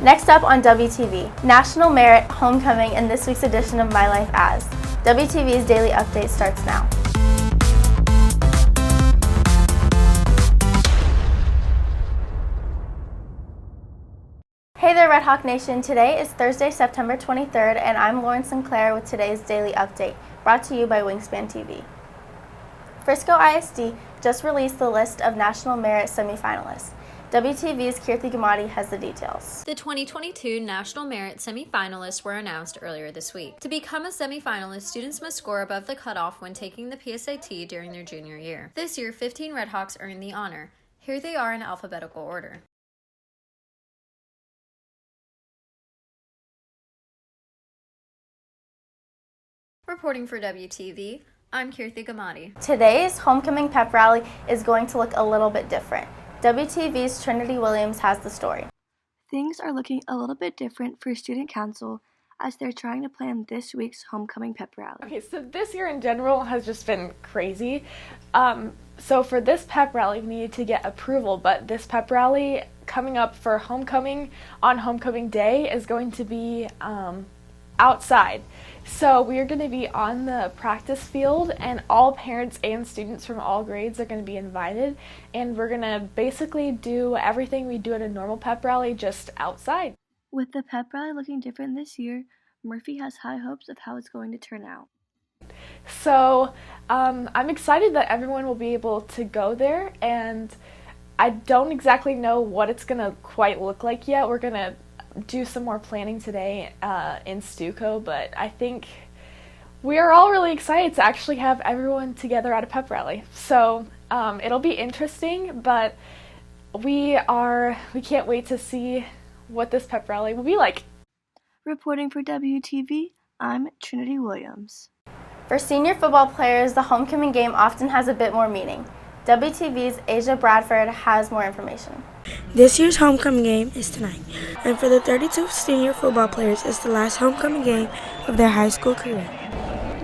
Next up on WTV, National Merit Homecoming in this week's edition of My Life As. WTV's Daily Update starts now. Hey there, Red Hawk Nation. Today is Thursday, September 23rd, and I'm Lauren Sinclair with today's Daily Update, brought to you by Wingspan TV. Frisco ISD just released the list of National Merit semifinalists. WTV's Kirthi Gamadi has the details. The 2022 National Merit semifinalists were announced earlier this week. To become a semifinalist, students must score above the cutoff when taking the PSAT during their junior year. This year, 15 Redhawks earned the honor. Here they are in alphabetical order. Reporting for WTV, I'm Kirthi Gamadi. Today's homecoming pep rally is going to look a little bit different. WTV's Trinity Williams has the story. Things are looking a little bit different for Student Council as they're trying to plan this week's homecoming pep rally. Okay, so this year in general has just been crazy. So for this pep rally, we needed to get approval, but this pep rally coming up for homecoming on homecoming day is going to be outside. So we are going to be on the practice field, and all parents and students from all grades are going to be invited, and we're going to basically do everything we do at a normal pep rally, just outside. With the pep rally looking different this year, Murphy has high hopes of how it's going to turn out. So I'm excited that everyone will be able to go there, and I don't exactly know what it's going to quite look like yet. We're going to do some more planning today in Stuco, but I think we are all really excited to actually have everyone together at a pep rally. So it'll be interesting, but we can't wait to see what this pep rally will be like. Reporting for WTV, I'm Trinity Williams. For senior football players, the homecoming game often has a bit more meaning. WTV's Asia Bradford has more information. This year's homecoming game is tonight, and for the 32 senior football players, it's the last homecoming game of their high school career.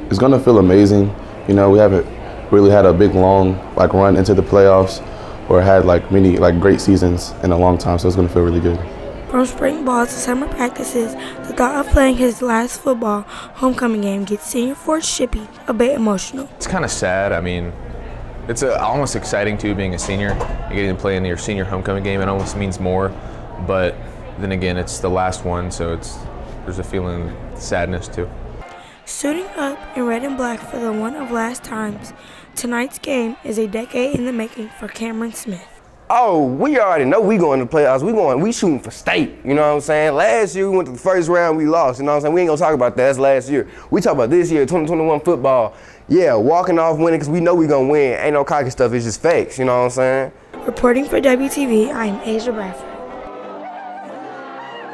It's going to feel amazing. You know, we haven't really had a big, long run into the playoffs or had many great seasons in a long time, so it's going to feel really good. From spring ball to summer practices, the thought of playing his last football homecoming game gets senior Fort Shippey a bit emotional. It's kind of sad. I mean, it's almost exciting too, being a senior and getting to play in your senior homecoming game. It almost means more, but then again, it's the last one, so there's a feeling of sadness too. Suiting up in red and black for the one of last times, tonight's game is a decade in the making for Cameron Smith. Oh, we already know we going to the playoffs. We shooting for state, you know what I'm saying? Last year we went to the first round, we lost, you know what I'm saying? We ain't gonna talk about that, that's last year. We talk about this year, 2021 football. Yeah, walking off winning because we know we gonna win. Ain't no cocky stuff, it's just facts, you know what I'm saying? Reporting for WTV, I'm Asia Bradford.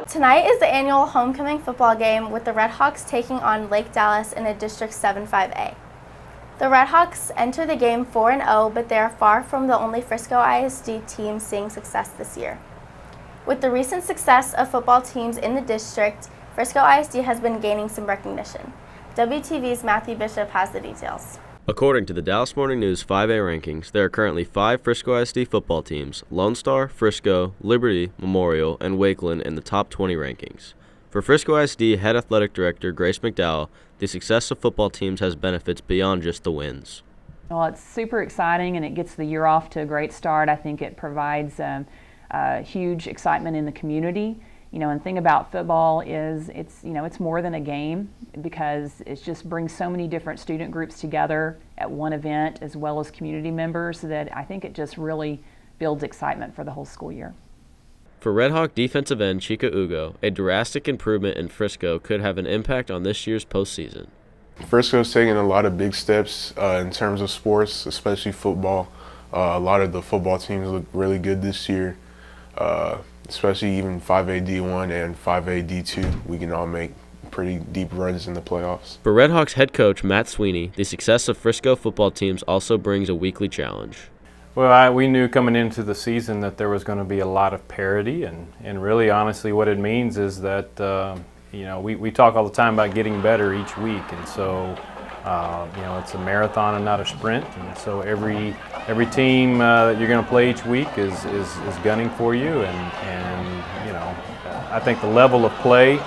Tonight is the annual homecoming football game with the Redhawks taking on Lake Dallas in a District 7-5A. The Redhawks enter the game 4-0, but they are far from the only Frisco ISD team seeing success this year. With the recent success of football teams in the district, Frisco ISD has been gaining some recognition. WTV's Matthew Bishop has the details. According to the Dallas Morning News 5A rankings, there are currently 5 Frisco ISD football teams: Lone Star, Frisco, Liberty, Memorial, and Wakeland in the top 20 rankings. For Frisco ISD Head Athletic Director Grace McDowell, the success of football teams has benefits beyond just the wins. Well, it's super exciting, and it gets the year off to a great start. I think it provides huge excitement in the community. You know, and the thing about football is it's more than a game, because it just brings so many different student groups together at one event, as well as community members, that I think it just really builds excitement for the whole school year. For Red Hawk defensive end Chica Ugo, a drastic improvement in Frisco could have an impact on this year's postseason. Frisco's taking a lot of big steps in terms of sports, especially football. A lot of the football teams look really good this year, especially even 5A D1 and 5A D2. We can all make pretty deep runs in the playoffs. For Red Hawks head coach Matt Sweeney, the success of Frisco football teams also brings a weekly challenge. Well, we knew coming into the season that there was going to be a lot of parity, and really honestly what it means is that we talk all the time about getting better each week, and so It's a marathon and not a sprint, and so every team that you're going to play each week is gunning for you, and I think the level of play,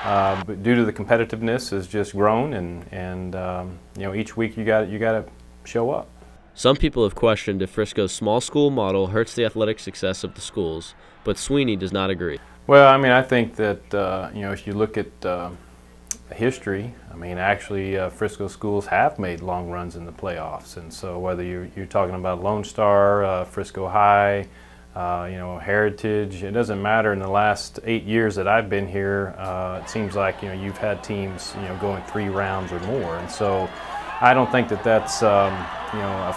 but due to the competitiveness, has just grown, and each week you got to show up. Some people have questioned if Frisco's small school model hurts the athletic success of the schools, but Sweeney does not agree. Well, I mean, I think that if you look at history, I mean, actually, Frisco schools have made long runs in the playoffs, and so whether you're talking about Lone Star, Frisco High, Heritage, it doesn't matter. In the last 8 years that I've been here, it seems like you've had teams going 3 rounds or more, and so I don't think that that's a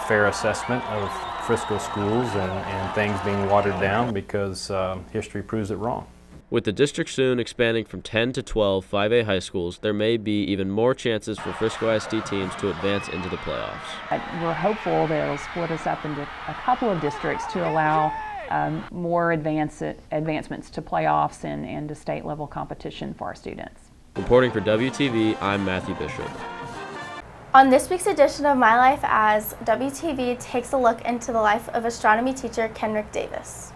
fair assessment of Frisco schools and things being watered down, because history proves it wrong. With the district soon expanding from 10 to 12 5A high schools, there may be even more chances for Frisco ISD teams to advance into the playoffs. We're hopeful that it'll split us up into a couple of districts to allow more advancements to playoffs and to state level competition for our students. Reporting for WTV, I'm Matthew Bishop. On this week's edition of My Life As, WTV takes a look into the life of astronomy teacher Kenrick Davis.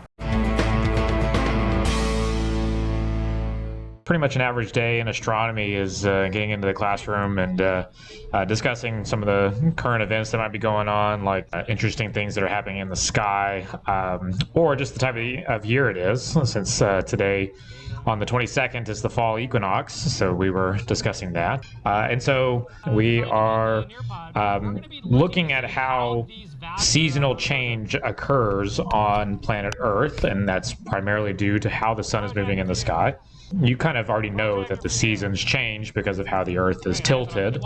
Pretty much an average day in astronomy is getting into the classroom and discussing some of the current events that might be going on, like interesting things that are happening in the sky, or just the type of year it is, since today on the 22nd is the fall equinox, so we were discussing that. And so we are looking at how seasonal change occurs on planet Earth, and that's primarily due to how the sun is moving in the sky. You kind of already know that the seasons change because of how the Earth is tilted.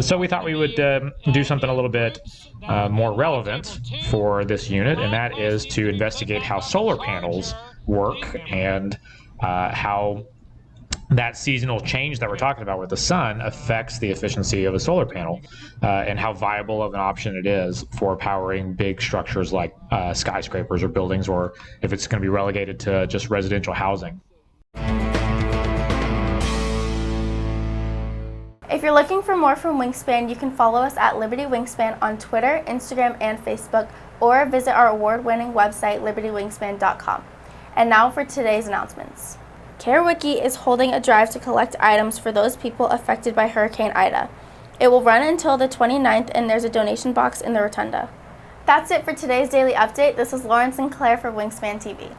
So we thought we would do something a little bit more relevant for this unit, and that is to investigate how solar panels work and how that seasonal change that we're talking about with the sun affects the efficiency of a solar panel, and how viable of an option it is for powering big structures like skyscrapers or buildings, or if it's going to be relegated to just residential housing. If you're looking for more from Wingspan, you can follow us at Liberty Wingspan on Twitter, Instagram, and Facebook, or visit our award-winning website, libertywingspan.com. And now for today's announcements. CareWiki is holding a drive to collect items for those people affected by Hurricane Ida. It will run until the 29th, and there's a donation box in the rotunda. That's it for today's daily update. This is Lauren Sinclair for Wingspan TV.